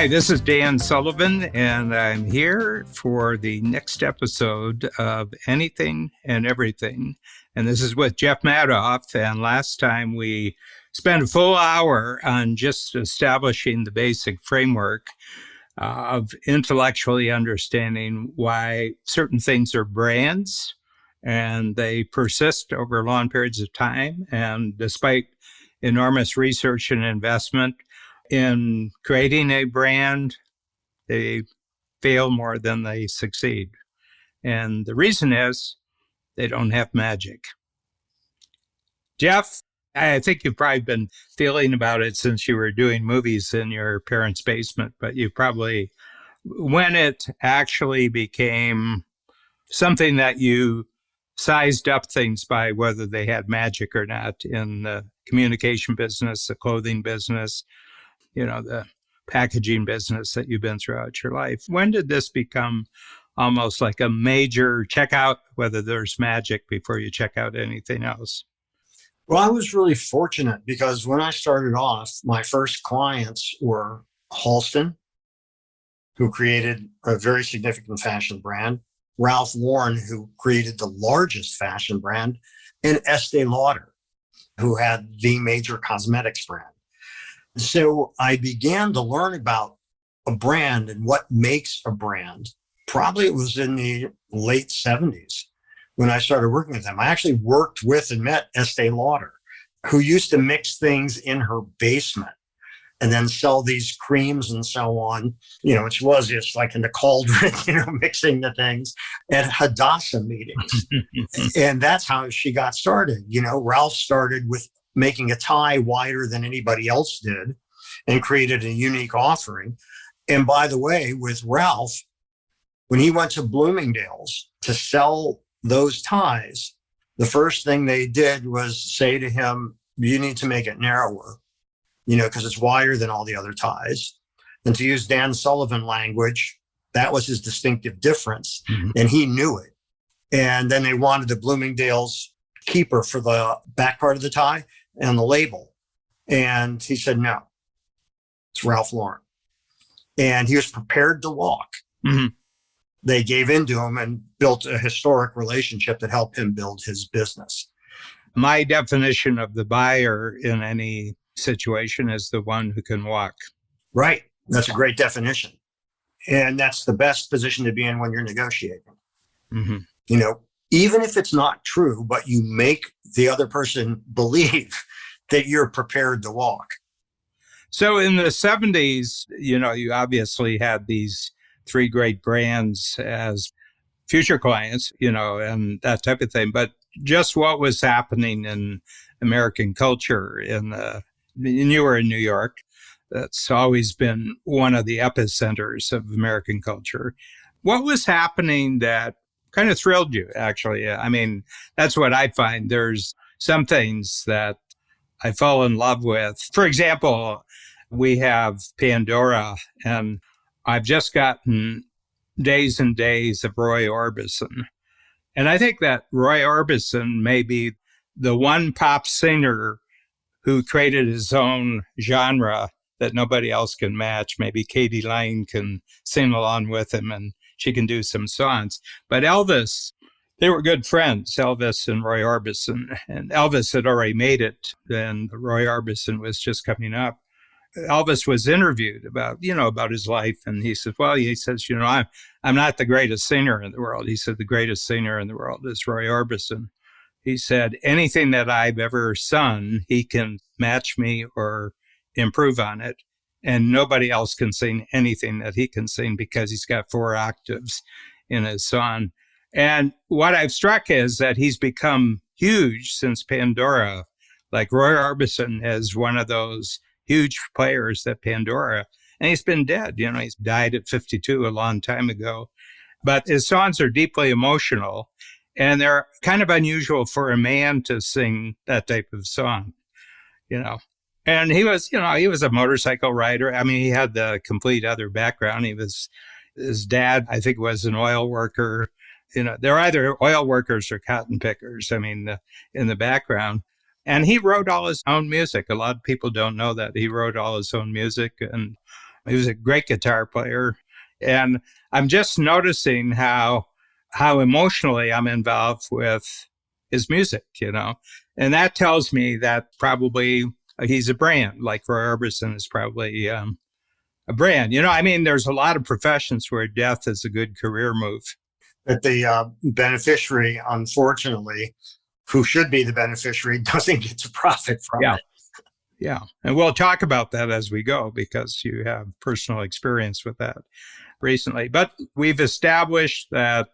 Hi, this is Dan Sullivan, and I'm here for the next episode of Anything and Everything. And this is with Jeff Madoff. And last time we spent a full hour on just establishing the basic framework of intellectually understanding why certain things are brands and they persist over long periods of time. And despite enormous research and investment in creating a brand, they fail more than they succeed. And the reason is they don't have magic. Jeff, I think you've probably been feeling about it since you were doing movies in your parents' basement, but you probably, when it actually became something that you sized up things by whether they had magic or not in the communication business, the clothing business, the packaging business that you've been throughout your life. When did this become almost like a major check out whether there's magic before you check out anything else? Well, I was really fortunate because when I started off, my first clients were Halston, who created a very significant fashion brand, Ralph Lauren, who created the largest fashion brand, and Estee Lauder, who had the major cosmetics brand. So I began to learn about a brand and what makes a brand. Probably it was in the late 70s when I started working with them. I actually worked with and met Estee Lauder, who used to mix things in her basement and then sell these creams and so on, which was just like in the cauldron, mixing the things at Hadassah meetings. And that's how she got started. Ralph started with making a tie wider than anybody else did and created a unique offering. And by the way, with Ralph, when he went to Bloomingdale's to sell those ties, the first thing they did was say to him, you need to make it narrower, because it's wider than all the other ties. And to use Dan Sullivan language, that was his distinctive difference. Mm-hmm. And he knew it. And then they wanted the Bloomingdale's keeper for the back part of the tie and the label. And he said, no, it's Ralph Lauren. And he was prepared to walk. Mm-hmm. They gave in to him and built a historic relationship that helped him build his business. My definition of the buyer in any situation is the one who can walk. Right. That's a great definition. And that's the best position to be in when you're negotiating. Mm-hmm. Even if it's not true, but you make the other person believe that you're prepared to walk. So in the 70s, you obviously had these three great brands as future clients, and that type of thing. But just what was happening in American culture and you were in New York. That's always been one of the epicenters of American culture. What was happening that kind of thrilled you, actually? I mean, that's what I find. There's some things that I fall in love with. For example, we have Pandora, and I've just gotten days and days of Roy Orbison. And I think that Roy Orbison may be the one pop singer who created his own genre that nobody else can match. Maybe Katie Lang can sing along with him and she can do some songs. But Elvis, they were good friends, Elvis and Roy Orbison. And Elvis had already made it, and Roy Orbison was just coming up. Elvis was interviewed about his life. And he said, I'm not the greatest singer in the world. He said, the greatest singer in the world is Roy Orbison. He said, anything that I've ever sung, he can match me or improve on it. And nobody else can sing anything that he can sing because he's got 4 octaves in his song. And what I've struck is that he's become huge since Pandora. Like Roy Orbison is one of those huge players that Pandora, and he's been dead. He's died at 52 a long time ago. But his songs are deeply emotional, and they're kind of unusual for a man to sing that type of song, And he was a motorcycle rider. I mean, he had the complete other background. His dad, I think, was an oil worker. They're either oil workers or cotton pickers, in the background. And he wrote all his own music. A lot of people don't know that he wrote all his own music. And He was a great guitar player. And I'm just noticing how emotionally I'm involved with his music, and that tells me that probably he's a brand. Like Roy Orbison is probably a brand. There's a lot of professions where death is a good career move. That the beneficiary, unfortunately, who should be the beneficiary, doesn't get to profit from it. Yeah. And we'll talk about that as we go because you have personal experience with that recently. But we've established that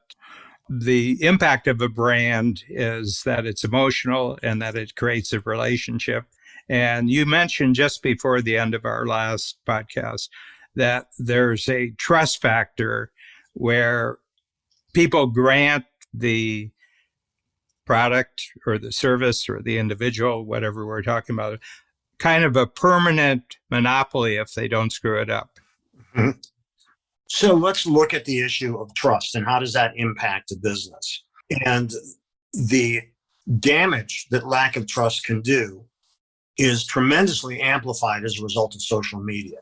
the impact of a brand is that it's emotional and that it creates a relationship. And you mentioned just before the end of our last podcast that there's a trust factor where people grant the product or the service or the individual, whatever we're talking about, kind of a permanent monopoly if they don't screw it up. Mm-hmm. So let's look at the issue of trust and how does that impact a business? And the damage that lack of trust can do is tremendously amplified as a result of social media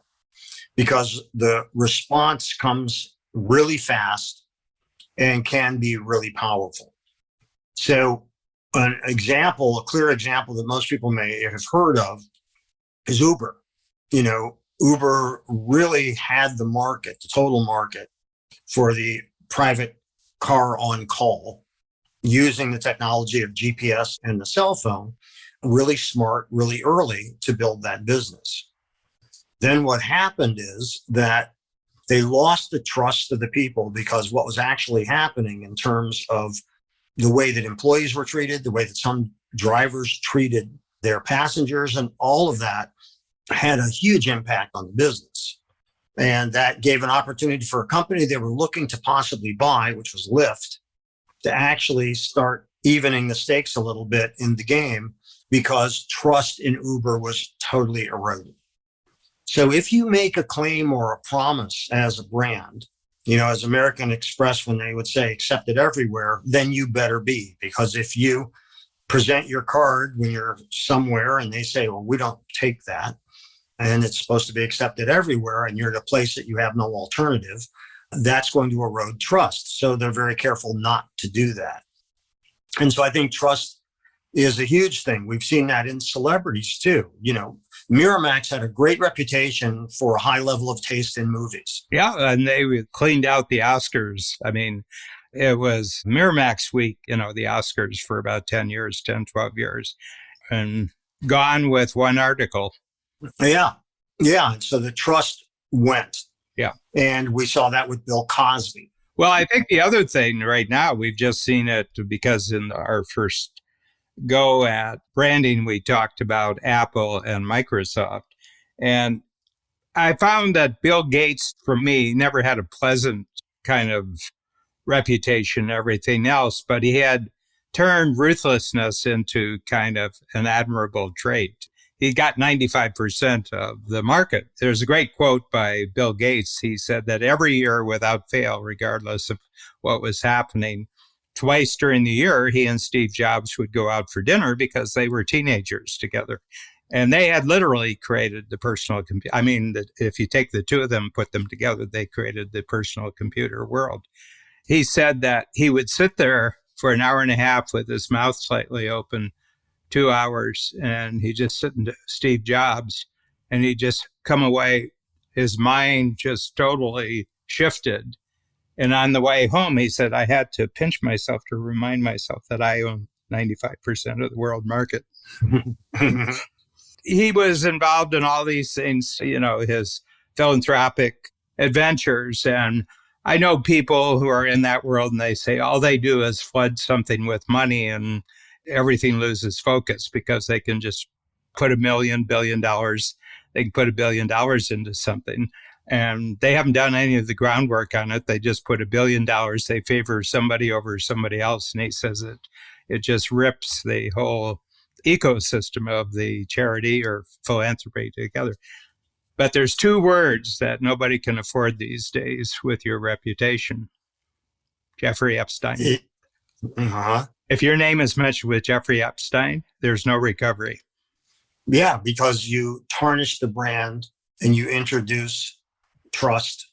because the response comes really fast and can be really powerful. So a clear example that most people may have heard of is Uber. Uber really had the total market for the private car on call using the technology of GPS and the cell phone, really smart, really early to build that business. Then what happened is that they lost the trust of the people because what was actually happening in terms of the way that employees were treated, the way that some drivers treated their passengers, and all of that had a huge impact on the business. And that gave an opportunity for a company they were looking to possibly buy, which was Lyft, to actually start evening the stakes a little bit in the game because trust in Uber was totally eroded. So if you make a claim or a promise as a brand, as American Express, when they would say accepted everywhere, then you better be. Because if you present your card when you're somewhere and they say, well, we don't take that, and it's supposed to be accepted everywhere, and you're at a place that you have no alternative, that's going to erode trust. So they're very careful not to do that. And so I think trust is a huge thing. We've seen that in celebrities too. Miramax had a great reputation for a high level of taste in movies. Yeah, and they cleaned out the Oscars. It was Miramax week, the Oscars for about 10 years, 10, 12 years, and gone with one article. Yeah. So the trust went. Yeah. And we saw that with Bill Cosby. Well, I think the other thing right now, we've just seen it because in our first go at branding, we talked about Apple and Microsoft. And I found that Bill Gates, for me, never had a pleasant kind of reputation, everything else, but he had turned ruthlessness into kind of an admirable trait. He got 95% of the market. There's a great quote by Bill Gates. He said that every year without fail, regardless of what was happening, twice during the year, he and Steve Jobs would go out for dinner because they were teenagers together. And they had literally created the personal computer. If you take the two of them, put them together, they created the personal computer world. He said that he would sit there for an hour and a half with his mouth slightly open, 2 hours, and he just sit to Steve Jobs, and he just come away, his mind just totally shifted. And on the way home, he said, I had to pinch myself to remind myself that I own 95% of the world market. He was involved in all these things, his philanthropic adventures. And I know people who are in that world and they say all they do is flood something with money and everything loses focus because they can just put $1 billion. They can put $1 billion into something. And they haven't done any of the groundwork on it. They just put $1 billion. They favor somebody over somebody else. And he says it just rips the whole ecosystem of the charity or philanthropy together. But there's two words that nobody can afford these days with your reputation. Jeffrey Epstein. Uh-huh. If your name is mentioned with Jeffrey Epstein, there's no recovery. Yeah, because you tarnish the brand and you introduce trust,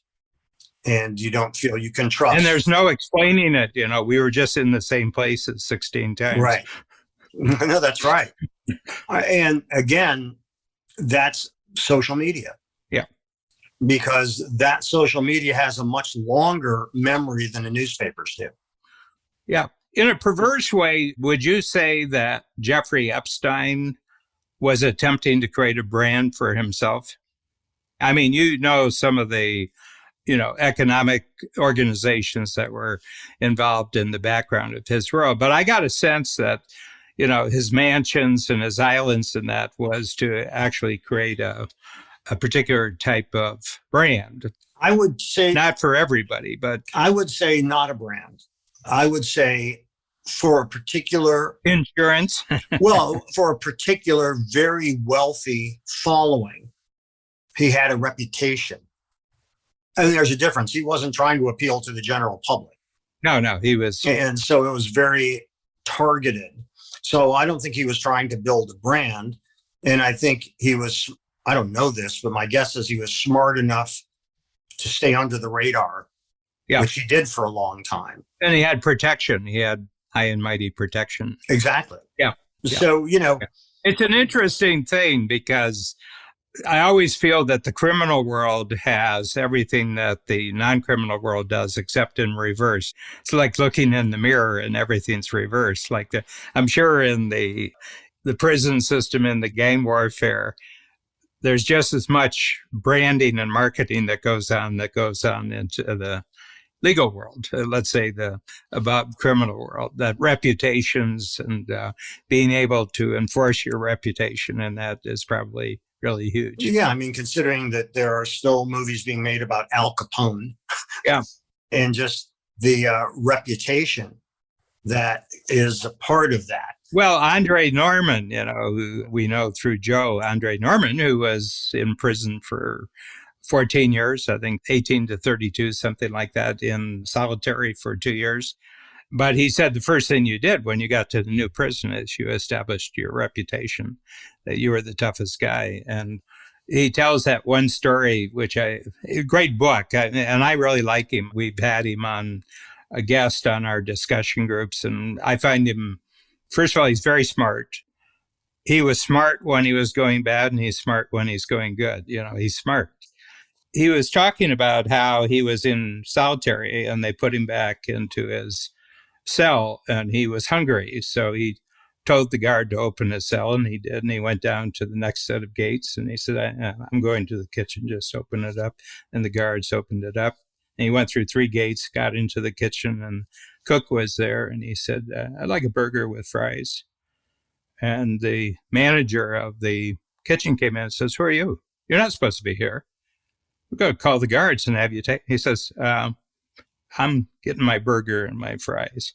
and you don't feel you can trust. And there's no explaining it. We were just in the same places 16 times. Right. No, that's right. And again, that's social media. Yeah. Because that social media has a much longer memory than the newspapers do. Yeah. In a perverse way, would you say that Jeffrey Epstein was attempting to create a brand for himself? I mean, some of the, economic organizations that were involved in the background of his world. But I got a sense that, his mansions and his islands and that was to actually create a particular type of brand. I would say not for everybody, but I would say not a brand. I would say for a particular insurance. Well, for a particular very wealthy following, he had a reputation. I mean, there's a difference. He wasn't trying to appeal to the general public. No, he was. And so it was very targeted. So I don't think he was trying to build a brand. And I think he was, I don't know this, but my guess is he was smart enough to stay under the radar, which he did for a long time. And he had protection. He had high and mighty protection. Exactly. Yeah. So, It's an interesting thing because I always feel that the criminal world has everything that the non-criminal world does, except in reverse. It's like looking in the mirror and everything's reversed. I'm sure in the prison system and the gang warfare, there's just as much branding and marketing that goes on into the legal world, let's say the above criminal world, that reputations and being able to enforce your reputation, and that is probably really huge. Yeah, I mean, considering that there are still movies being made about Al Capone, and just the reputation that is a part of that. Well, Andre Norman, who we know through Joe, Andre Norman, who was in prison for 14 years, I think 18 to 32, something like that, in solitary for 2 years. But he said the first thing you did when you got to the new prison is you established your reputation, that you were the toughest guy. And he tells that one story, which a great book, and I really like him. We've had him on a guest on our discussion groups, and I find him, first of all, he's very smart. He was smart when he was going bad, and he's smart when he's going good. He's smart. He was talking about how he was in solitary and they put him back into his cell and he was hungry. So he told the guard to open his cell, and he did. And he went down to the next set of gates and he said, I'm going to the kitchen, just open it up. And the guards opened it up. And he went through 3 gates, got into the kitchen, and cook was there. And he said, I'd like a burger with fries. And the manager of the kitchen came in and says, who are you? You're not supposed to be here. We're going to call the guards and have you take. He says, I'm getting my burger and my fries.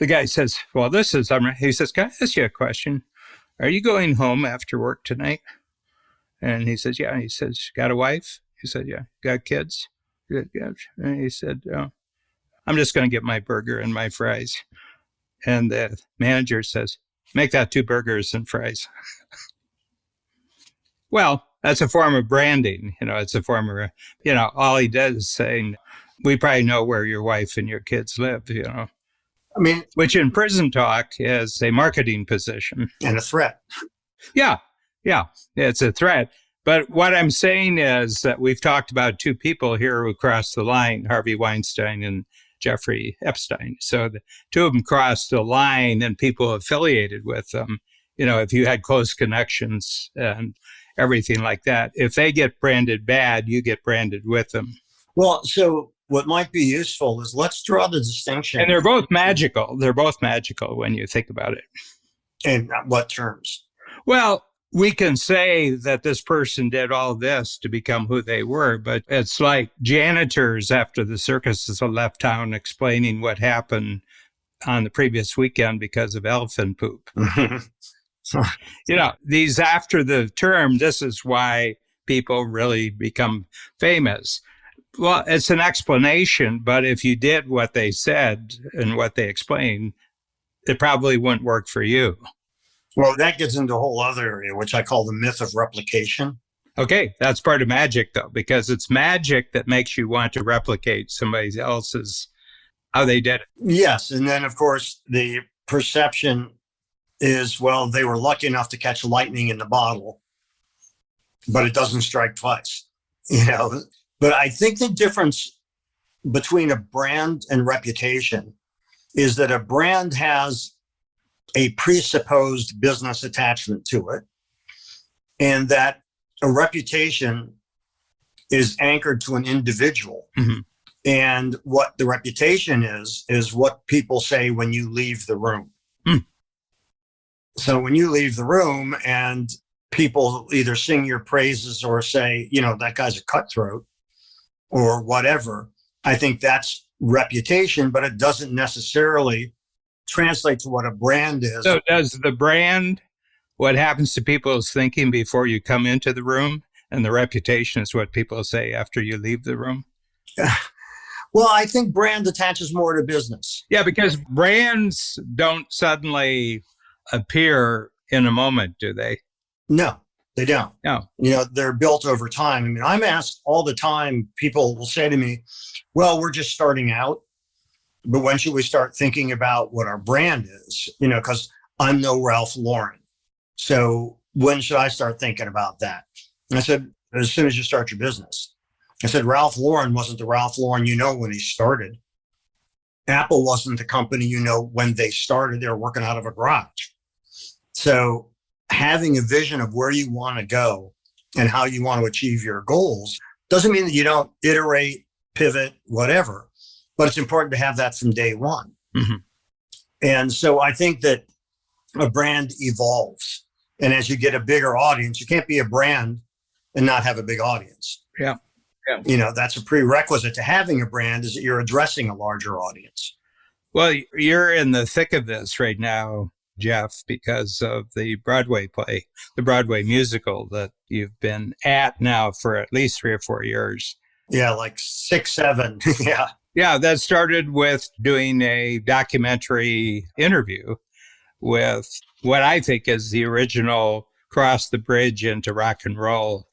The guy says, well, he says, can I ask you a question? Are you going home after work tonight? And he says, yeah. He says, got a wife? He said, yeah. Got kids? Yeah. And he said, I'm just going to get my burger and my fries. And the manager says, make that 2 burgers and fries. Well, that's a form of branding. It's a form of, all he does is saying, we probably know where your wife and your kids live, I mean, which in prison talk is a marketing position. And a threat. Yeah. It's a threat. But what I'm saying is that we've talked about 2 people here who crossed the line, Harvey Weinstein and Jeffrey Epstein. So the 2 of them crossed the line, and people affiliated with them, if you had close connections and everything like that. If they get branded bad, you get branded with them. Well, so what might be useful is let's draw the distinction. And they're both magical. They're both magical when you think about it. In what terms? Well, we can say that this person did all this to become who they were, but it's like janitors after the circuses left town explaining what happened on the previous weekend because of elephant poop. These after the term, this is why people really become famous. Well, it's an explanation, but if you did what they said and what they explained, it probably wouldn't work for you. Well, that gets into a whole other area, which I call the myth of replication. Okay, that's part of magic, though, because it's magic that makes you want to replicate somebody else's, how they did it. Yes. And then, of course, the perception is, well, they were lucky enough to catch lightning in the bottle, but it doesn't strike twice, you know. But I think the difference between a brand and reputation is that a brand has a presupposed business attachment to it, and that a reputation is anchored to an individual. Mm-hmm. And what the reputation is what people say when you leave the room. Mm. So when you leave the room and people either sing your praises or say, you know, that guy's a cutthroat or whatever, I think that's reputation, but it doesn't necessarily translate to what a brand is. So does the brand, what happens to people's thinking before you come into the room, and the reputation is what people say after you leave the room? Well, I think brand attaches more to business. Yeah, because brands don't suddenly appear in a moment, do they? No, they don't. No. You know, they're built over time. I mean, I'm asked all the time, people will say to me, well, we're just starting out, but when should we start thinking about what our brand is? You know, because I'm no Ralph Lauren. So when should I start thinking about that? And I said, as soon as you start your business. I said, Ralph Lauren wasn't the Ralph Lauren you know when he started. Apple wasn't the company you know when they started. They were working out of a garage. So having a vision of where you want to go and how you want to achieve your goals doesn't mean that you don't iterate, pivot, whatever, but it's important to have that from day one. Mm-hmm. And so I think that a brand evolves. And as you get a bigger audience, you can't be a brand and not have a big audience. Yeah. Yeah. You know, that's a prerequisite to having a brand, is that you're addressing a larger audience. Well, you're in the thick of this right now, Jeff, because of the Broadway play, the Broadway musical that you've been at now for at least 3 or 4 years. Yeah, like 6, 7. Yeah. Yeah, that started with doing a documentary interview with what I think is the original cross the bridge into rock and roll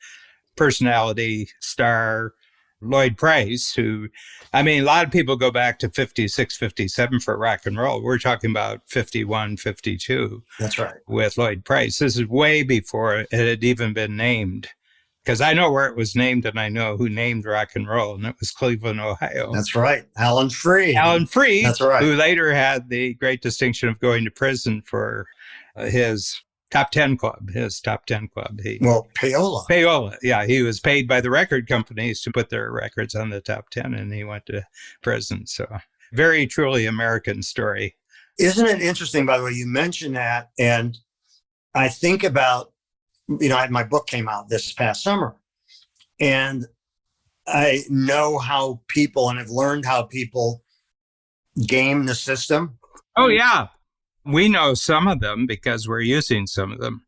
personality star, Lloyd Price, who, I mean, a lot of people go back to 56, 57 for rock and roll. We're talking about 51, 52. That's right. With Lloyd Price. This is way before it had even been named, because I know where it was named and I know who named rock and roll, and it was Cleveland, Ohio. That's right. Alan Freed. Alan Freed, that's right. Who later had the great distinction of going to prison for his top 10 club. Payola. Payola, yeah. He was paid by the record companies to put their records on the top 10, and he went to prison. So very truly American story. Isn't it interesting, by the way, you mentioned that, and I think about, you know, my book came out this past summer, and I know how people, and I've learned how people game the system. Oh, yeah. We know some of them because we're using some of them.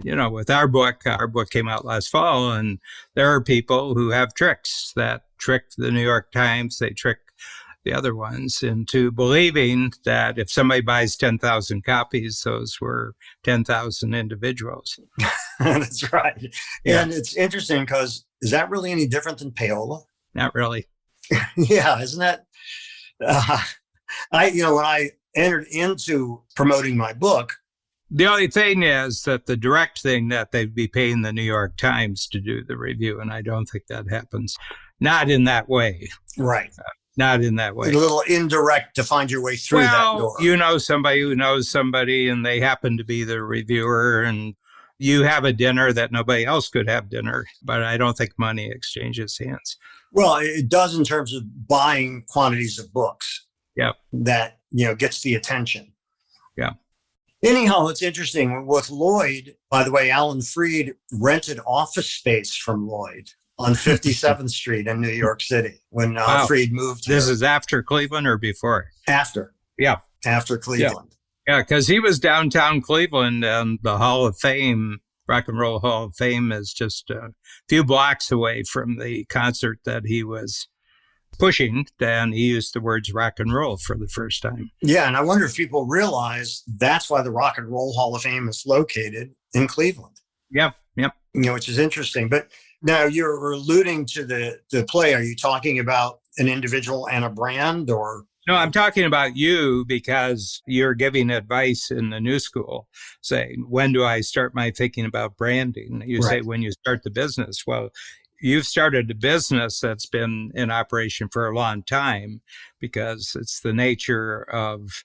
You know, with our book came out last fall, and there are people who have tricks that trick the New York Times, they trick the other ones into believing that if somebody buys 10,000 copies, those were 10,000 individuals. That's right. Yeah. And it's interesting because is that really any different than payola? Not really. Yeah, isn't that? When I entered into promoting my book, the only thing is that the direct thing that they'd be paying the New York Times to do the review, and I don't think that happens. Not in that way. Right. Not in that way. A little indirect to find your way through that door. You know somebody who knows somebody, and they happen to be the reviewer, and you have a dinner that nobody else could have dinner, but I don't think money exchanges hands. Well, it does in terms of buying quantities of books. Yeah. That, you know, gets the attention. Yeah. Anyhow, it's interesting with Lloyd, by the way, Alan Freed rented office space from Lloyd on 57th Street in New York City when Freed moved here. This is after Cleveland or before? After. Yeah. After Cleveland. Yeah, because he was downtown Cleveland, and the Hall of Fame, Rock and Roll Hall of Fame, is just a few blocks away from the concert that he was pushing. Then he used the words rock and roll for the first time. Yeah, and I wonder if people realize that's why the Rock and Roll Hall of Fame is located in Cleveland. Yeah. Yep. Which is interesting. But now you're alluding to the play. Are you talking about an individual and a brand, or? No, I'm talking about you because you're giving advice in the new school saying, when do I start my thinking about branding? You say Right. when you start the business. Well, you've started a business that's been in operation for a long time because it's the nature of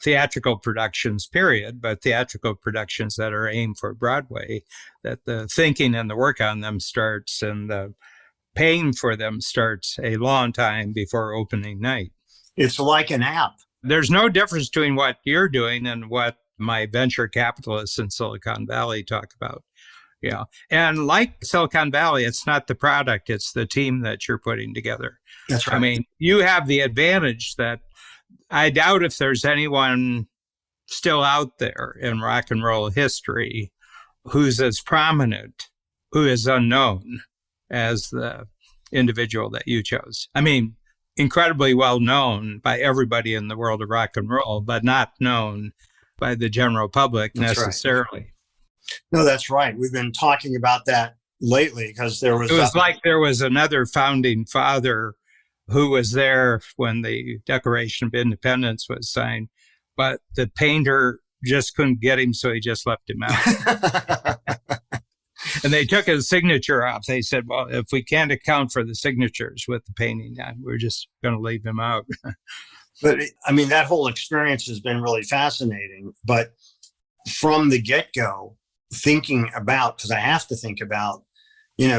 theatrical productions, period, but theatrical productions that are aimed for Broadway, that the thinking and the work on them starts and the paying for them starts a long time before opening night. It's like an app. There's no difference between what you're doing and what my venture capitalists in Silicon Valley talk about. Yeah. And like Silicon Valley, it's not the product, it's the team that you're putting together. That's right. I mean, you have the advantage that I doubt if there's anyone still out there in rock and roll history who's as prominent, who is unknown as the individual that you chose. I mean, incredibly well known by everybody in the world of rock and roll, but not known by the general public necessarily. Right. No, that's right. We've been talking about that lately because it was like there was another founding father who was there when the Declaration of Independence was signed, but the painter just couldn't get him, so he just left him out. And they took his signature off. They said, well, if we can't account for the signatures with the painting, we're just going to leave him out. But I mean, that whole experience has been really fascinating. But from the get-go, thinking about, because I have to think about,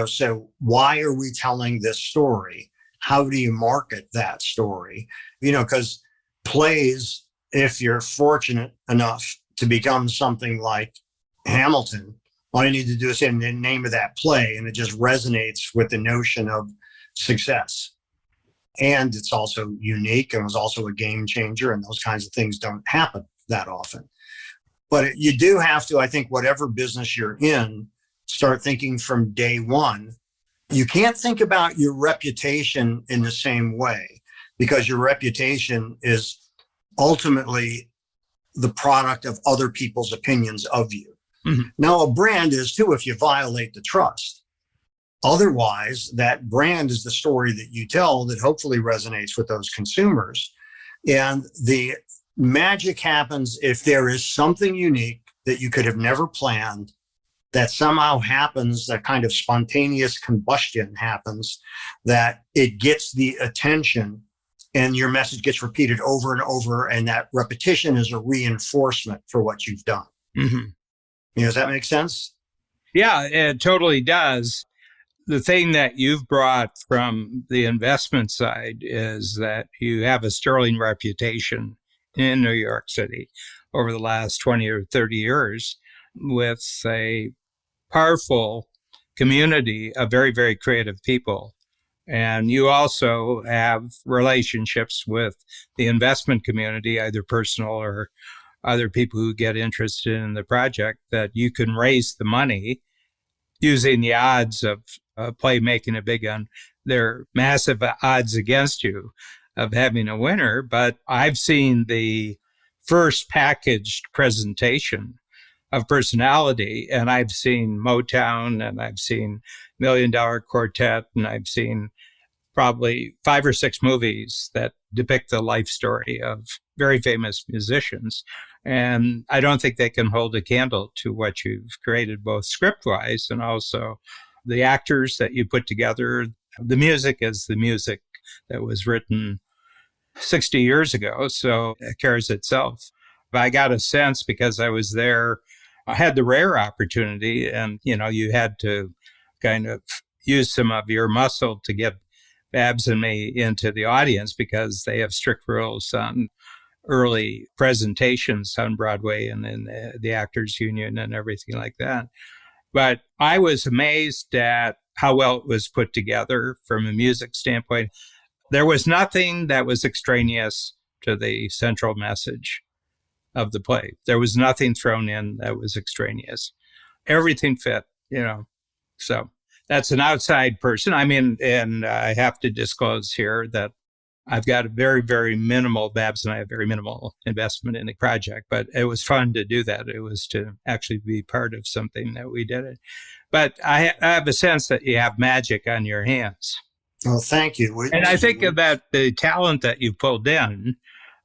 so why are we telling this story? How do you market that story? Because plays, if you're fortunate enough to become something like Hamilton, all you need to do is say the name of that play, and it just resonates with the notion of success. And it's also unique and was also a game changer, and those kinds of things don't happen that often. But you do have to, I think, whatever business you're in, start thinking from day one. You can't think about your reputation in the same way, because your reputation is ultimately the product of other people's opinions of you. Mm-hmm. Now, a brand is too if you violate the trust. Otherwise, that brand is the story that you tell that hopefully resonates with those consumers. And the magic happens if there is something unique that you could have never planned, that somehow happens, that kind of spontaneous combustion happens, that it gets the attention and your message gets repeated over and over. And that repetition is a reinforcement for what you've done. Mm-hmm. Does that make sense? Yeah, it totally does. The thing that you've brought from the investment side is that you have a sterling reputation in New York City over the last 20 or 30 years with a powerful community of very, very creative people. And you also have relationships with the investment community, either personal or other people who get interested in the project, that you can raise the money using the odds of a play making a big one. There are massive odds against you of having a winner, but I've seen the first packaged presentation of Personality, and I've seen Motown, and I've seen $1 Million Quartet, and I've seen probably 5 or 6 movies that depict the life story of very famous musicians. And I don't think they can hold a candle to what you've created, both script-wise and also the actors that you put together. The music is the music that was written 60 years ago, so it carries itself. But I got a sense, because I was there, I had the rare opportunity, and, you had to kind of use some of your muscle to get Babs and me into the audience, because they have strict rules on early presentations on Broadway and in the Actors Union and everything like that. But I was amazed at how well it was put together from a music standpoint. There was nothing that was extraneous to the central message of the play. There was nothing thrown in that was extraneous. Everything fit, So that's an outside person. I mean, and I have to disclose here that I've got a very, very minimal, Babs and I have very minimal investment in the project, but it was fun to do that. It was to actually be part of something that we did it. But I have a sense that you have magic on your hands. Oh, thank you. And I think that the talent that you pulled in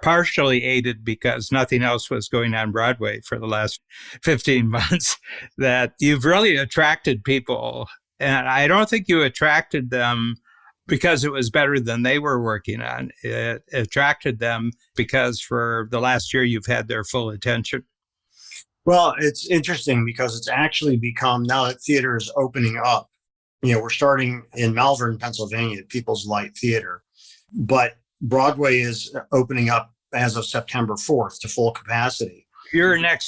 partially aided because nothing else was going on Broadway for the last 15 months, that you've really attracted people. And I don't think you attracted them because it was better than they were working on. It attracted them because for the last year, you've had their full attention. Well, it's interesting because it's actually become, now that theater is opening up, we're starting in Malvern, Pennsylvania at People's Light Theater, but Broadway is opening up as of September 4th to full capacity. The year next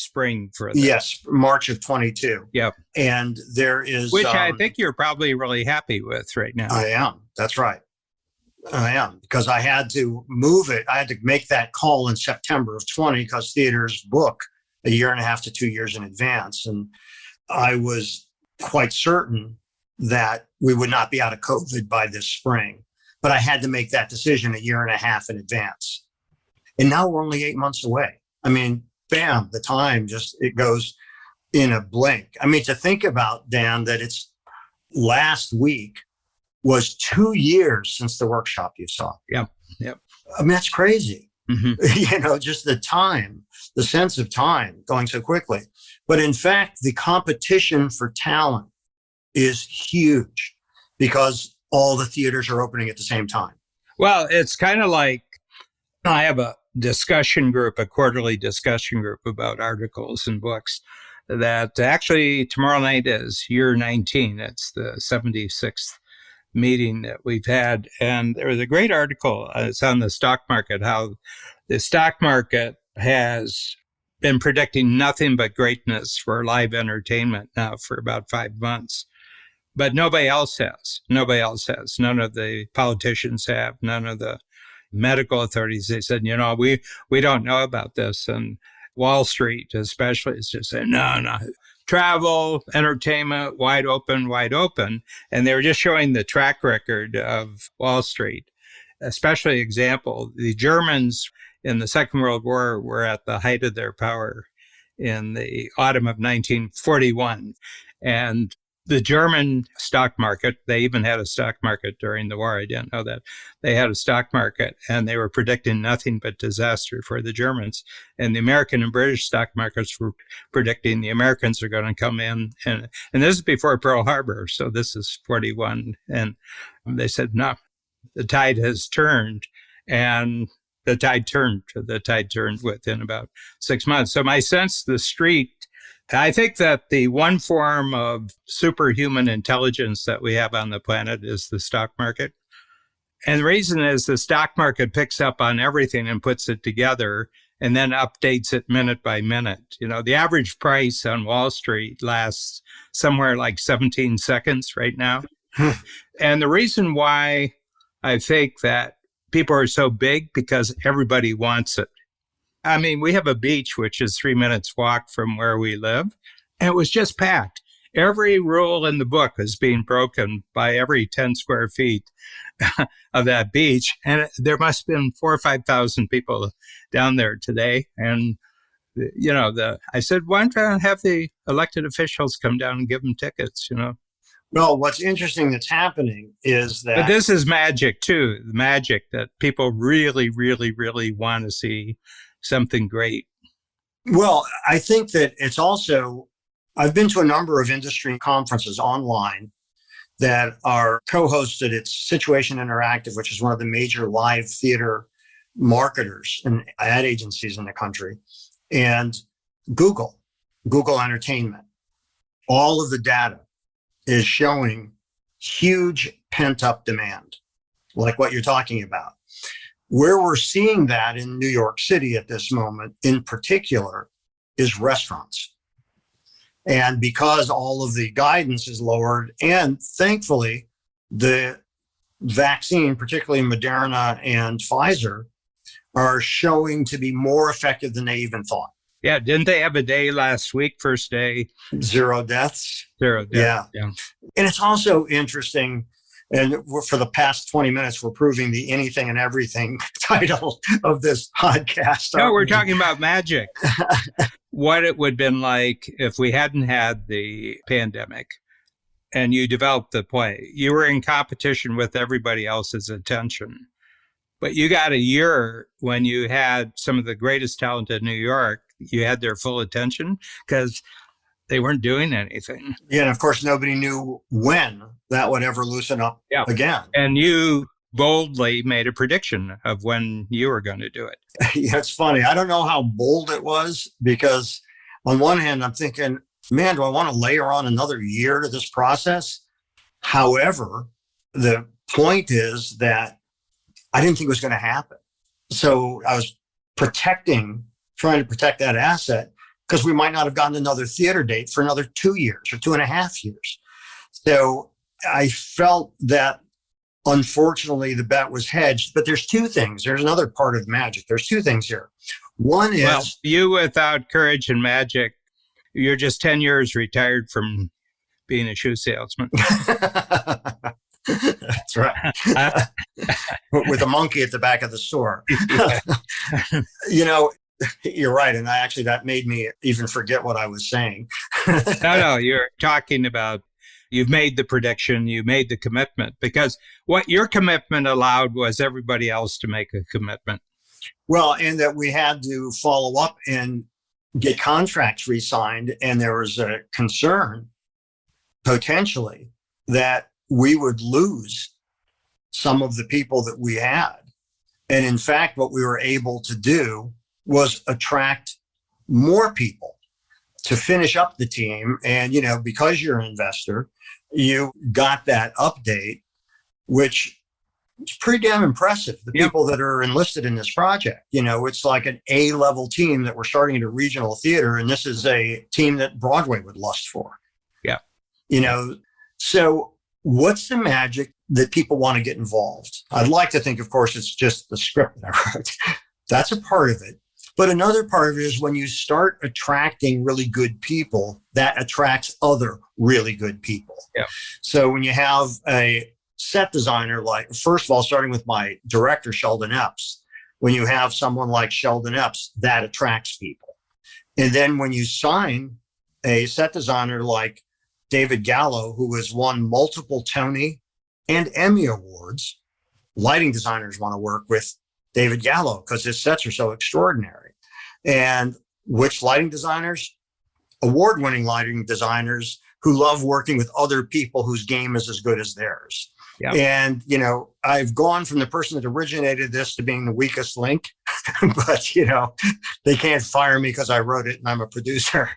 spring for this. Yes, March of 22. Yep. And there is... Which I think you're probably really happy with right now. I am. That's right. I am, because I had to move it. I had to make that call in September of 20 because theaters book a year and a half to 2 years in advance. And I was quite certain that we would not be out of COVID by this spring. But I had to make that decision a year and a half in advance. And now we're only 8 months away. I mean, bam, the time it goes in a blink. I mean, to think about, Dan, that it's last week was 2 years since the workshop you saw. Yep. I mean, that's crazy. Mm-hmm. Just the time, the sense of time going so quickly. But in fact, the competition for talent is huge because all the theaters are opening at the same time. Well, it's kind of like I have a discussion group, a quarterly discussion group about articles and books that actually tomorrow night is year 19. It's the 76th meeting that we've had. And there was a great article. It's on the stock market, how the stock market has been predicting nothing but greatness for live entertainment now for about 5 months. But nobody else has. None of the politicians have. None of the medical authorities. They said, we don't know about this. And Wall Street especially is just saying, no. Travel, entertainment, wide open. And they were just showing the track record of Wall Street. Especially example, the Germans in the Second World War were at the height of their power in the autumn of 1941. And the German stock market, they even had a stock market during the war. I didn't know that. They had a stock market and they were predicting nothing but disaster for the Germans. And the American and British stock markets were predicting the Americans are going to come in. And this is before Pearl Harbor. So this is 41. And they said, no, the tide has turned. And the tide turned within about 6 months. So my sense, the street, I think that the one form of superhuman intelligence that we have on the planet is the stock market. And the reason is the stock market picks up on everything and puts it together and then updates it minute by minute. The average price on Wall Street lasts somewhere like 17 seconds right now. And the reason why I think that people are so big because everybody wants it. I mean, we have a beach, which is 3 minutes walk from where we live, and it was just packed. Every rule in the book is being broken by every 10 square feet of that beach. And there must have been 4,000 or 5,000 people down there today. And, I said, why don't I have the elected officials come down and give them tickets, Well, what's interesting that's happening is that... But this is magic, too. The magic that people really, really, really want to see something great. Well, I think that it's also, I've been to a number of industry conferences online that are co-hosted. It's Situation Interactive, which is one of the major live theater marketers and ad agencies in the country, and Google Entertainment. All of the data is showing huge pent-up demand, like what you're talking about. Where we're seeing that in New York City at this moment, in particular, is restaurants. And because all of the guidance is lowered, and thankfully, the vaccine, particularly Moderna and Pfizer, are showing to be more effective than they even thought. Yeah, didn't they have a day last week, first day? 0 deaths. 0 deaths. Yeah. And it's also interesting, And for the past 20 minutes, we're proving the anything and everything title of this podcast. No, we're talking about magic. What it would have been like if we hadn't had the pandemic and you developed the play. You were in competition with everybody else's attention. But you got a year when you had some of the greatest talent in New York. You had their full attention because they weren't doing anything. Yeah, and of course, nobody knew when that would ever loosen up again. And you boldly made a prediction of when you were going to do it. Yeah, it's funny. I don't know how bold it was because on one hand, I'm thinking, man, do I want to layer on another year to this process? However, the point is that I didn't think it was going to happen. So I was trying to protect that asset because we might not have gotten another theater date for another 2 years or 2.5 years. So I felt that unfortunately the bet was hedged, but there's two things. There's another part of magic. There's two things here. One is... Well, you without courage and magic, you're just 10 years retired from being a shoe salesman. That's right. With a monkey at the back of the store. You're right. And that made me even forget what I was saying. No, you're talking about you've made the prediction, you made the commitment, because what your commitment allowed was everybody else to make a commitment. Well, and that we had to follow up and get contracts re-signed. And there was a concern potentially that we would lose some of the people that we had. And in fact, what we were able to do was attract more people to finish up the team. And, because you're an investor, you got that update, which is pretty damn impressive. The people that are enlisted in this project, it's like an A-level team that we're starting at a regional theater. And this is a team that Broadway would lust for. Yeah. So what's the magic that people want to get involved? I'd like to think, of course, it's just the script that I wrote. That's a part of it. But another part of it is when you start attracting really good people, that attracts other really good people. Yeah. So when you have a set designer, like, first of all, starting with my director, Sheldon Epps, when you have someone like Sheldon Epps, that attracts people. And then when you sign a set designer like David Gallo, who has won multiple Tony and Emmy awards, lighting designers want to work with David Gallo because his sets are so extraordinary. And which lighting designers? Award-winning lighting designers who love working with other people whose game is as good as theirs. Yeah. And, I've gone from the person that originated this to being the weakest link, but, they can't fire me because I wrote it and I'm a producer.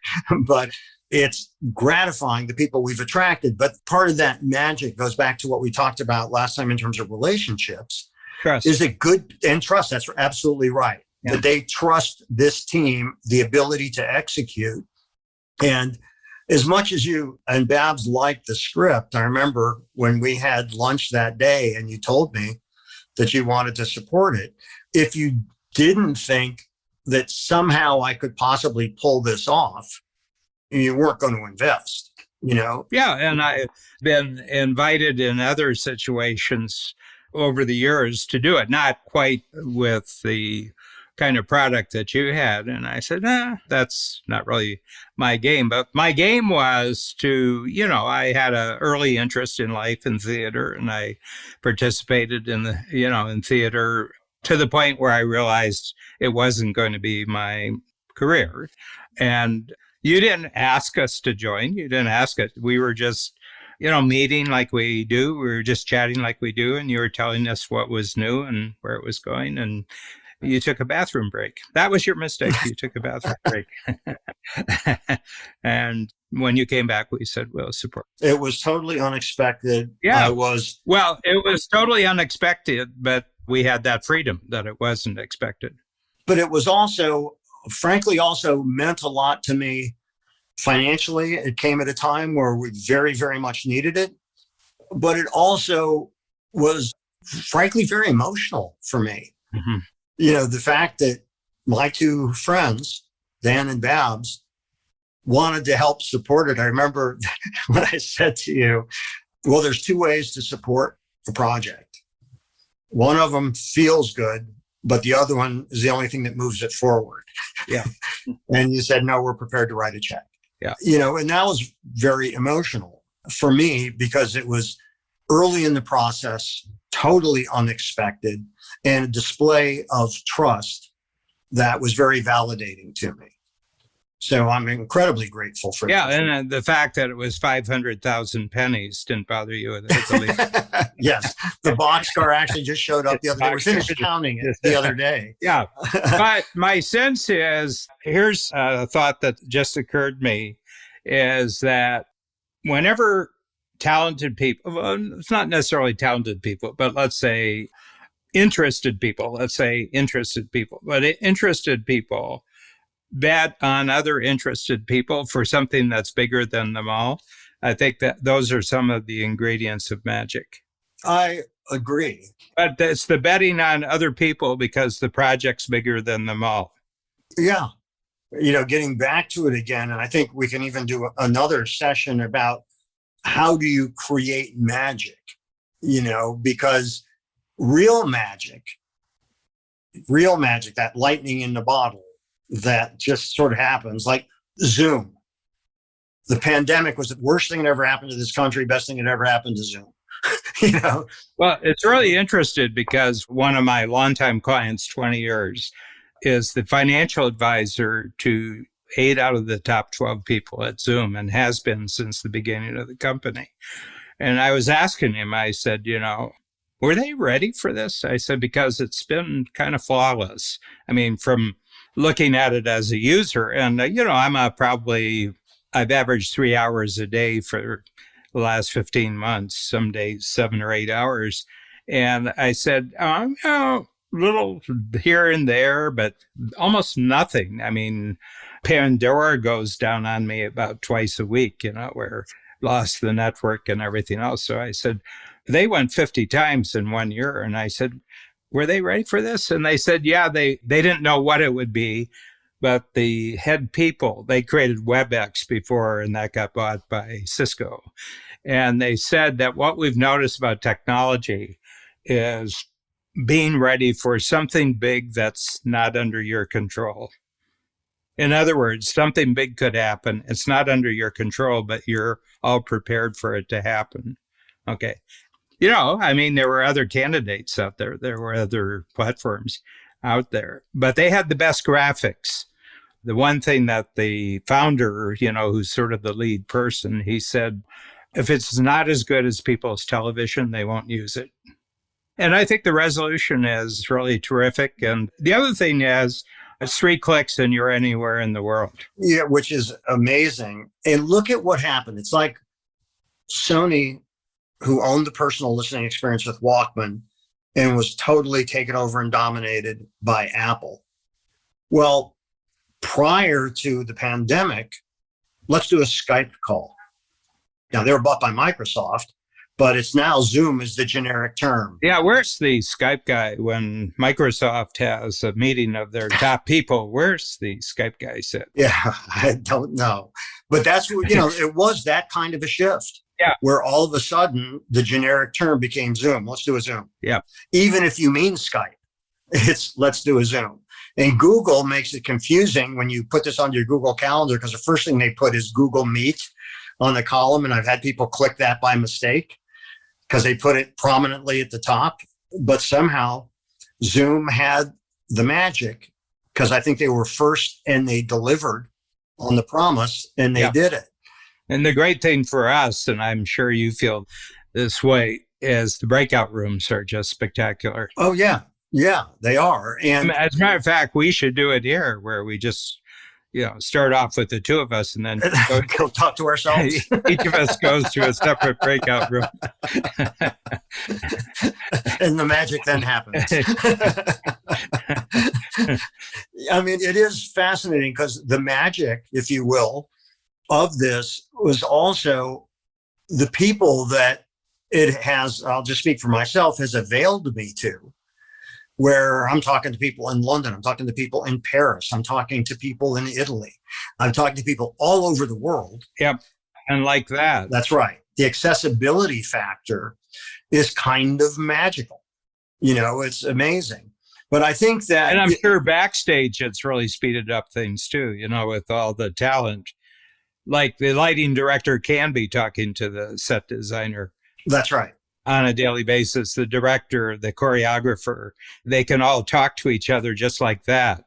But it's gratifying the people we've attracted. But part of that magic goes back to what we talked about last time in terms of relationships. Trust. Is it good? And trust. That's absolutely right. Yeah. That they trust this team, the ability to execute. And as much as you and Babs liked the script, I remember when we had lunch that day and you told me that you wanted to support it. If you didn't think that somehow I could possibly pull this off, you weren't going to invest, Yeah. And I've been invited in other situations over the years to do it, not quite with the kind of product that you had. And I said, that's not really my game. But my game was to, I had an early interest in life and theater, and I participated in in theater to the point where I realized it wasn't going to be my career. And you didn't ask us to join. You didn't ask us. We were just, meeting like we do. We were just chatting like we do. And you were telling us what was new and where it was going. And you took a bathroom break. That was your mistake. You took a bathroom break. And when you came back, we said, we'll support. It was totally unexpected. Yeah. Well, it was totally unexpected, but we had that freedom that it wasn't expected. But it was also, frankly, also meant a lot to me financially. It came at a time where we very, very much needed it. But it also was, frankly, very emotional for me. Mm-hmm. The fact that my two friends, Dan and Babs, wanted to help support it. I remember when I said to you, well, there's two ways to support a project. One of them feels good, but the other one is the only thing that moves it forward. Yeah. And you said, no, we're prepared to write a check. Yeah. And that was very emotional for me because it was early in the process, totally unexpected, and a display of trust that was very validating to me. So I'm incredibly grateful for Yeah, that. and the fact that it was 500,000 pennies didn't bother you at the least. Yes, the boxcar actually just showed up the other day. We finished counting it the other day. Yeah, but my sense is, here's a thought that just occurred to me, is that whenever talented people, well, it's not necessarily talented people, but let's say interested people bet on other interested people for something that's bigger than them all. I think that those are some of the ingredients of magic. I agree. But it's the betting on other people because the project's bigger than them all. Yeah. Getting back to it again, and I think we can even do another session about how do you create magic, because real magic, that lightning in the bottle, that just sort of happens, like Zoom. The pandemic was the worst thing that ever happened to this country, best thing that ever happened to Zoom. Well, it's really interesting because one of my longtime clients, 20 years, is the financial advisor to 8 out of the top 12 people at Zoom and has been since the beginning of the company. And I was asking him, I said, were they ready for this? I said, because it's been kind of flawless. I mean, from looking at it as a user, and, I've averaged 3 hours a day for the last 15 months, some days 7 or 8 hours. And I said, little here and there, but almost nothing. I mean, Pandora goes down on me about twice a week, where lost the network and everything else. So I said, they went 50 times in 1 year. And I said, were they ready for this? And they said, yeah, they didn't know what it would be. But the head people, they created WebEx before, and that got bought by Cisco. And they said that what we've noticed about technology is being ready for something big that's not under your control. In other words, something big could happen. It's not under your control, but you're all prepared for it to happen. Okay. There were other candidates out there. There were other platforms out there, but they had the best graphics. The one thing that the founder, who's sort of the lead person, he said, if it's not as good as people's television, they won't use it. And I think the resolution is really terrific. And the other thing is, it's 3 clicks and you're anywhere in the world. Yeah, which is amazing. And look at what happened. It's like Sony, who owned the personal listening experience with Walkman and was totally taken over and dominated by Apple. Well, prior to the pandemic, let's do a Skype call. Now, they were bought by Microsoft, but it's now Zoom is the generic term. Yeah, where's the Skype guy when Microsoft has a meeting of their top people? Where's the Skype guy sit? Yeah, I don't know. But that's what, it was that kind of a shift. Yeah. Where all of a sudden the generic term became Zoom. Let's do a Zoom. Yeah. Even if you mean Skype, it's let's do a Zoom. And Google makes it confusing when you put this on your Google Calendar, because the first thing they put is Google Meet on the column. And I've had people click that by mistake because they put it prominently at the top. But somehow Zoom had the magic because I think they were first and they delivered on the promise and they did it. And the great thing for us, and I'm sure you feel this way, is the breakout rooms are just spectacular. Oh, yeah. Yeah, they are. And as a matter of fact, we should do it here where we just, start off with the two of us and then go talk to ourselves. Each of us goes to a separate breakout room. And the magic then happens. I mean, it is fascinating because the magic, if you will, of this was also the people that it has, I'll just speak for myself, has availed me to, where I'm talking to people in London, I'm talking to people in Paris, I'm talking to people in Italy, I'm talking to people all over the world. Yep. And like that. That's right. The accessibility factor is kind of magical. It's amazing. But I think that... And I'm sure backstage it's really speeded up things too, with all the talent. Like the lighting director can be talking to the set designer. That's right. On a daily basis. The director, the choreographer, they can all talk to each other just like that.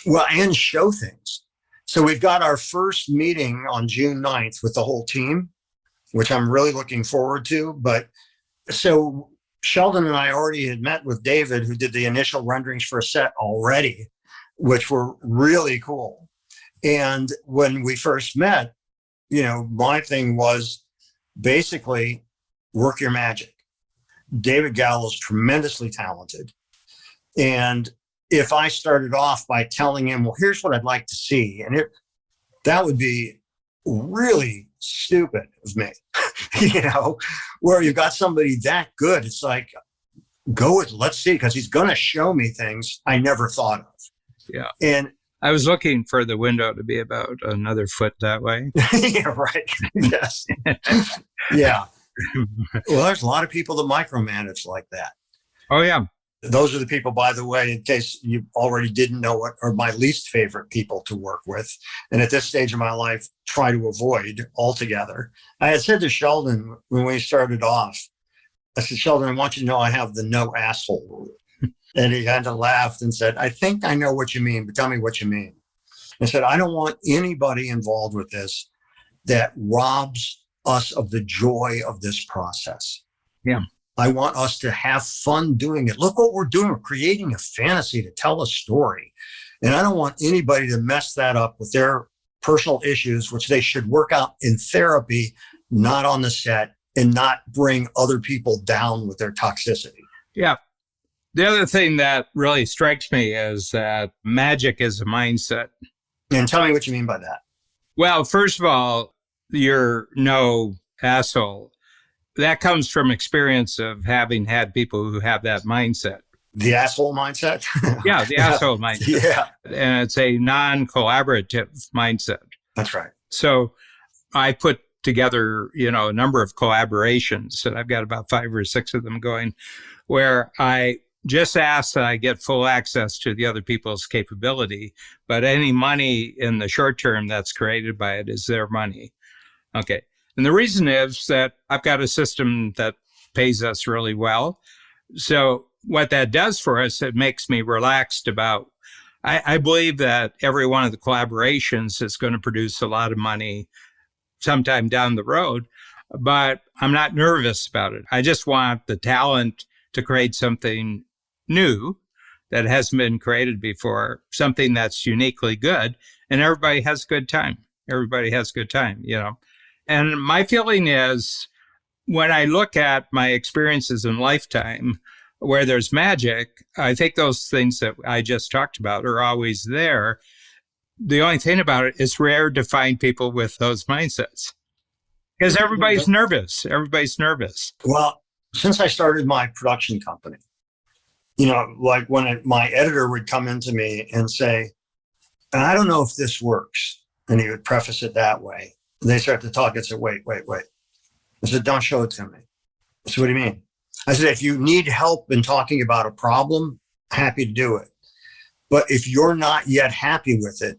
Well, and show things. So we've got our first meeting on June 9th with the whole team, which I'm really looking forward to. But so Sheldon and I already had met with David, who did the initial renderings for a set already, which were really cool. And when we first met, my thing was basically work your magic. David Gallo is tremendously talented. And if I started off by telling him, well, here's what I'd like to see, and that would be really stupid of me, where you've got somebody that good. It's like, go with, let's see, because he's going to show me things I never thought of. Yeah. And I was looking for the window to be about another foot that way. Yeah, right. Yes. Yeah. Well, there's a lot of people that micromanage like that. Oh, yeah. Those are the people, by the way, in case you already didn't know, what are my least favorite people to work with. And at this stage of my life, try to avoid altogether. I had said to Sheldon when we started off, I said, Sheldon, I want you to know I have the no asshole rule. And he kind of laughed and said, I think I know what you mean, but tell me what you mean. I said, I don't want anybody involved with this that robs us of the joy of this process. Yeah. I want us to have fun doing it. Look what we're doing. We're creating a fantasy to tell a story. And I don't want anybody to mess that up with their personal issues, which they should work out in therapy, not on the set, and not bring other people down with their toxicity. Yeah. The other thing that really strikes me is that magic is a mindset. And tell me what you mean by that. Well, first of all, you're no asshole. That comes from experience of having had people who have that mindset. The asshole mindset? Yeah, the asshole mindset. Yeah. And it's a non-collaborative mindset. That's right. So I put together, a number of collaborations, and I've got about 5 or 6 of them going, where I just ask that I get full access to the other people's capability, but any money in the short term that's created by it is their money. Okay. And the reason is that I've got a system that pays us really well. So what that does for us, it makes me relaxed about, I believe that every one of the collaborations is going to produce a lot of money sometime down the road, but I'm not nervous about it. I just want the talent to create something new that hasn't been created before, something that's uniquely good, and everybody has a good time. Everybody has a good time, And my feeling is when I look at my experiences in lifetime where there's magic, I think those things that I just talked about are always there. The only thing about it, it's rare to find people with those mindsets because everybody's nervous. Everybody's nervous. Well, since I started my production company, like when my editor would come into me and say, I don't know if this works. And he would preface it that way. And they start to talk and say, wait. I said, don't show it to me. I said, what do you mean? I said, if you need help in talking about a problem, happy to do it. But if you're not yet happy with it,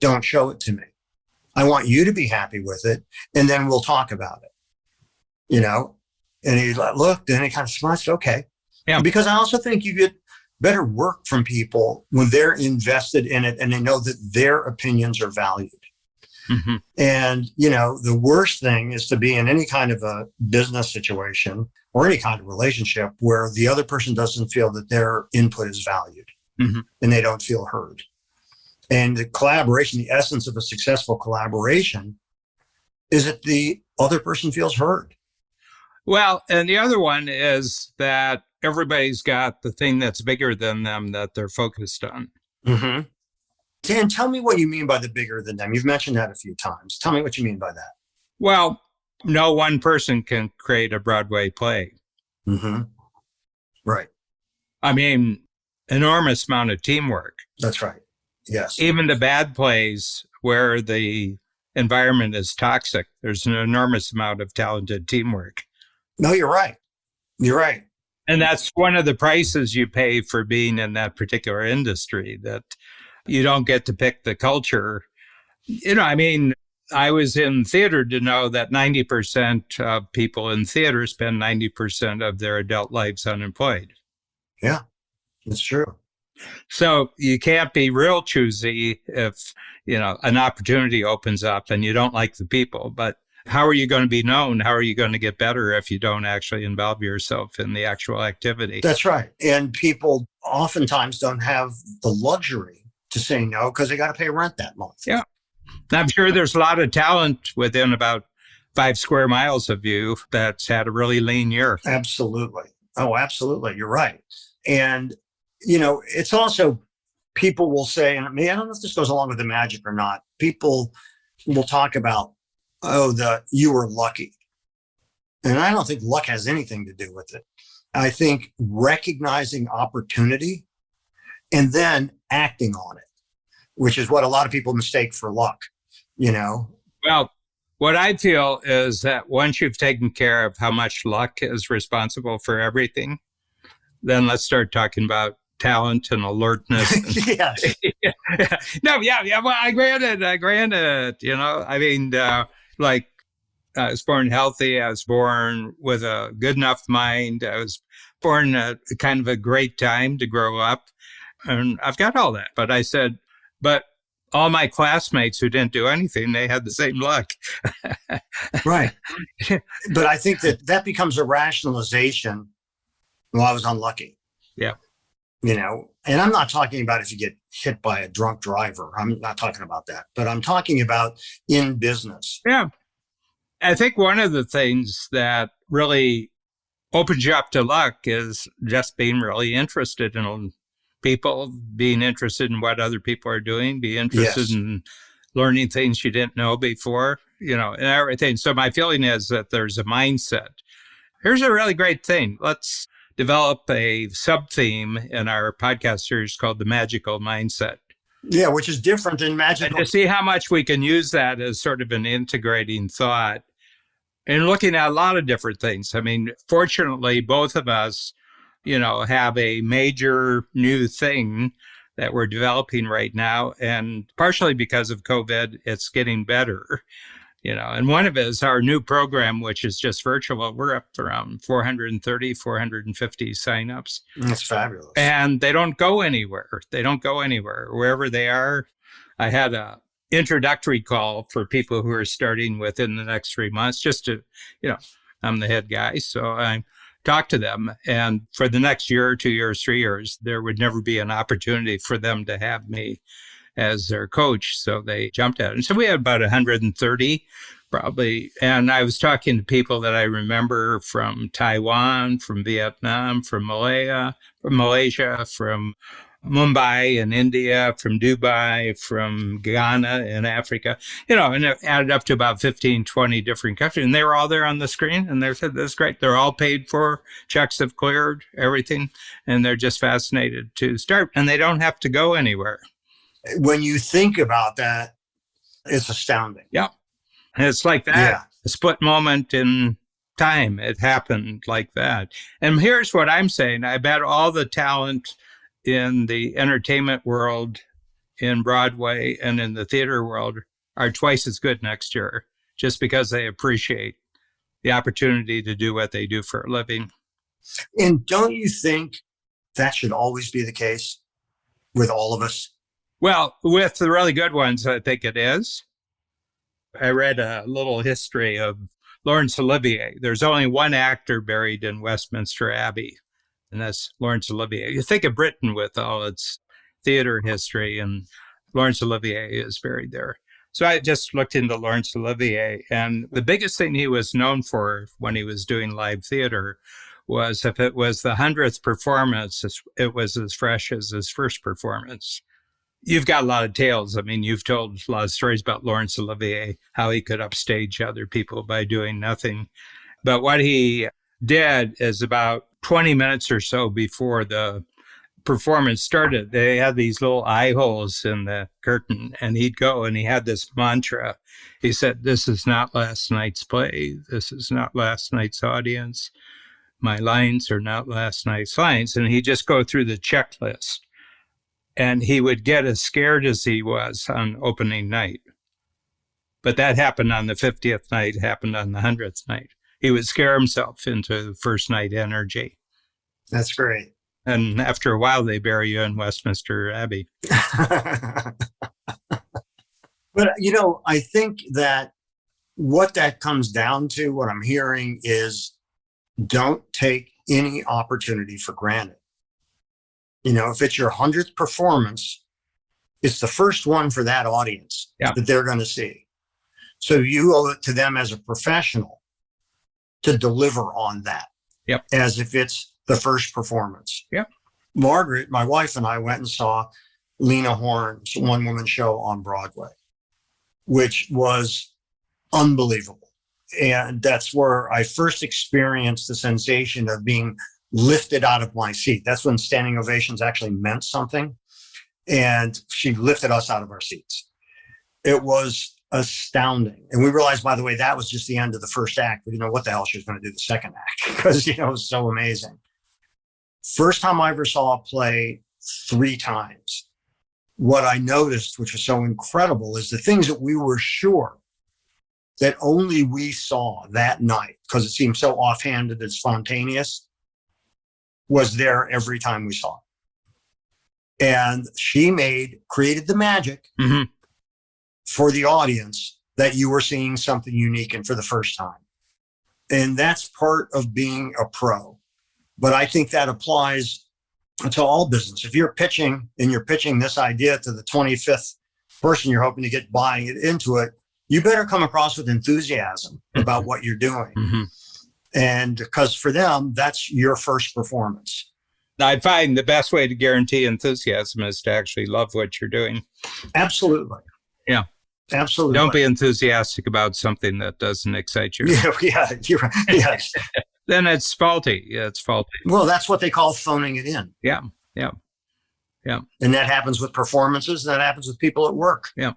don't show it to me. I want you to be happy with it, and then we'll talk about it. And he looked and he kind of smiled. Okay. Yeah. Because I also think you get better work from people when they're invested in it and they know that their opinions are valued. Mm-hmm. And, the worst thing is to be in any kind of a business situation or any kind of relationship where the other person doesn't feel that their input is valued and they don't feel heard. And the collaboration, the essence of a successful collaboration is that the other person feels heard. Well, and the other one is that everybody's got the thing that's bigger than them that they're focused on. Mm-hmm. Dan, tell me what you mean by the bigger than them. You've mentioned that a few times. Tell me what you mean by that. Well, no one person can create a Broadway play. Mm-hmm. Right. I mean, enormous amount of teamwork. That's right. Yes. Even the bad plays where the environment is toxic, there's an enormous amount of talented teamwork. No, you're right. You're right. And that's one of the prices you pay for being in that particular industry, that you don't get to pick the culture. I mean, I was in theater to know that 90% of people in theater spend 90% of their adult lives unemployed. Yeah, it's true. So you can't be real choosy if, an opportunity opens up and you don't like the people. But how are you going to be known? How are you going to get better if you don't actually involve yourself in the actual activity? That's right. And people oftentimes don't have the luxury to say no because they got to pay rent that month. Yeah. I'm sure there's a lot of talent within about 5 square miles of you that's had a really lean year. Absolutely. Oh, absolutely. You're right. And, it's also, people will say, and I mean, I don't know if this goes along with the magic or not. People will talk about, you were lucky. And I don't think luck has anything to do with it. I think recognizing opportunity and then acting on it, which is what a lot of people mistake for luck, Well, what I feel is that once you've taken care of how much luck is responsible for everything, then let's start talking about talent and alertness. Yes. No, yeah. Well, I granted, I mean, like, I was born healthy. I was born with a good enough mind. I was born at kind of a great time to grow up. And I've got all that. But I said, but all my classmates who didn't do anything, they had the same luck. Right. But I think that becomes a rationalization. Well, I was unlucky. Yeah. And I'm not talking about if you get hit by a drunk driver. I'm not talking about that. But I'm talking about in business. Yeah. I think one of the things that really opens you up to luck is just being really interested in people, being interested in what other people are doing, be interested in learning things you didn't know before, and everything. So my feeling is that there's a mindset. Here's a really great thing. Let's develop a sub-theme in our podcast series called The Magical Mindset. Yeah, which is different than magical. And to see how much we can use that as sort of an integrating thought and looking at a lot of different things. I mean, fortunately, both of us, have a major new thing that we're developing right now. And partially because of COVID, it's getting better, and one of it is our new program, which is just virtual. We're up to around 430, 450 signups. That's fabulous. And they don't go anywhere. Wherever they are. I had a introductory call for people who are starting within the next 3 months, just to, I'm the head guy. So I talk to them. And for the next year, 2 years, 3 years, there would never be an opportunity for them to have me as their coach. So they jumped at it. And so we had about 130 probably. And I was talking to people that I remember from Taiwan, from Vietnam, from Malaysia, from Mumbai in India, from Dubai, from Ghana in Africa, and it added up to about 15, 20 different countries. And they were all there on the screen. And they said, that's great. They're all paid for. Checks have cleared, everything. And they're just fascinated to start. And they don't have to go anywhere. When you think about that, it's astounding. Yeah. And it's like that. Yeah. A split moment in time. It happened like that. And here's what I'm saying. I bet all the talent in the entertainment world, in Broadway, and in the theater world are twice as good next year, just because they appreciate the opportunity to do what they do for a living. And don't you think that should always be the case with all of us? Well, with the really good ones, I think it is. I read a little history of Laurence Olivier. There's only one actor buried in Westminster Abbey, and that's Laurence Olivier. You think of Britain with all its theater history, and Laurence Olivier is buried there. So I just looked into Laurence Olivier, and the biggest thing he was known for when he was doing live theater was if it was the 100th performance, it was as fresh as his first performance. You've got a lot of tales. I mean, you've told a lot of stories about Laurence Olivier, how he could upstage other people by doing nothing. But what he did is about 20 minutes or so before the performance started, they had these little eye holes in the curtain, and he'd go and he had this mantra. He said, "This is not last night's play. This is not last night's audience. My lines are not last night's lines." And he'd just go through the checklist. And he would get as scared as he was on opening night. But that happened on the 50th night, happened on the 100th night. He would scare himself into first night energy. That's great. And after a while, they bury you in Westminster Abbey. But, I think that what that comes down to, what I'm hearing is don't take any opportunity for granted. If it's your 100th performance, it's the first one for that audience that they're going to see. So you owe it to them as a professional to deliver on that as if it's the first performance. Yep. Margaret, my wife, and I went and saw Lena Horne's one-woman show on Broadway, which was unbelievable. And that's where I first experienced the sensation of being lifted out of my seat. That's when standing ovations actually meant something. And she lifted us out of our seats. It was astounding. And we realized, by the way, that was just the end of the first act. We didn't know what the hell she was going to do the second act because, it was so amazing. First time I ever saw a play 3 times. What I noticed, which was so incredible, is the things that we were sure that only we saw that night, because it seemed so offhanded and spontaneous, was there every time we saw it. And she created the magic for the audience that you were seeing something unique and for the first time. And that's part of being a pro. But I think that applies to all business. If you're pitching and you're pitching this idea to the 25th person you're hoping to get buying it into it, you better come across with enthusiasm about what you're doing. And because for them, that's your first performance. I find the best way to guarantee enthusiasm is to actually love what you're doing. Absolutely. Yeah. Absolutely. Don't be enthusiastic about something that doesn't excite you. Yes. Then it's faulty. Yeah, it's faulty. Well, that's what they call phoning it in. Yeah. And that happens with performances. That happens with people at work. Yeah.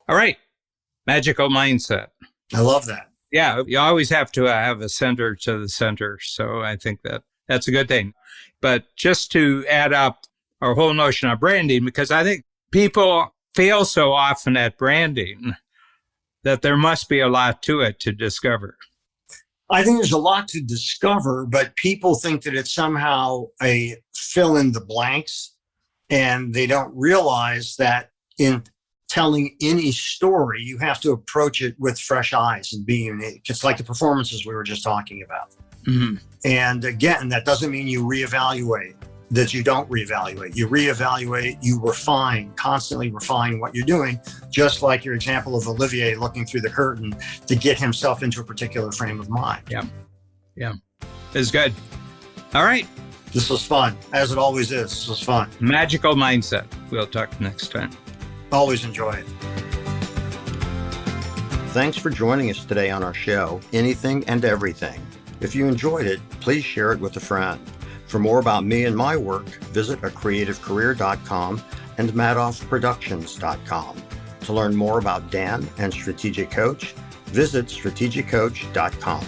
All right. Magical mindset. I love that. Yeah, you always have to have a center to the center. So I think that's a good thing. But just to add up our whole notion of branding, because I think people fail so often at branding that there must be a lot to it to discover. I think there's a lot to discover, but people think that it's somehow a fill in the blanks, and they don't realize that in telling any story, you have to approach it with fresh eyes and be unique. It's like the performances we were just talking about. And again, that doesn't mean you reevaluate, that you don't reevaluate. You reevaluate, you refine, constantly refine what you're doing, just like your example of Olivier looking through the curtain to get himself into a particular frame of mind. Yeah. It's good. All right. This was fun, as it always is. This was fun. Magical mindset. We'll talk next time. Always enjoy it. Thanks for joining us today on our show, Anything and Everything. If you enjoyed it, please share it with a friend. For more about me and my work, visit acreativecareer.com and madoffproductions.com. To learn more about Dan and Strategic Coach, visit strategiccoach.com.